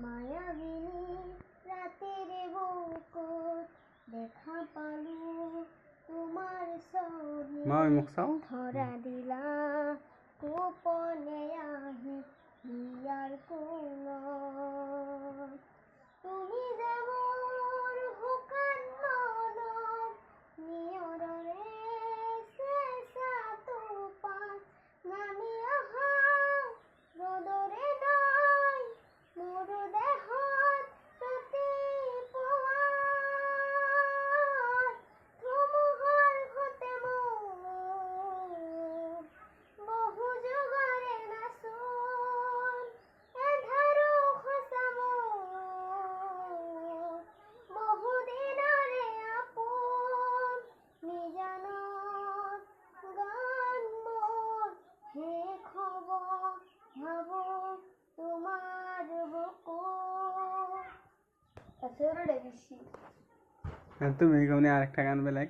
মায়াবিনী রাতের বুকুত দেখা পালু তোমার সহি ধরা দিলা গোপনে আহি হিয়ার কোন তুমি যেমন হুকান ননদ নিয়ররে শেষা তুপান নামি আহা রদরে নয় মোর দেহত প্রতি পোয়ার ধুমুহার ঘটে মোর বহু যুগরে নাচুন এধারু খসা মোর বহু দিনরে আপন নিজানত গান মোর হে খবর ভাবো তোমার বুকুত। তুমি কোনে আরেকটা গান বেলায়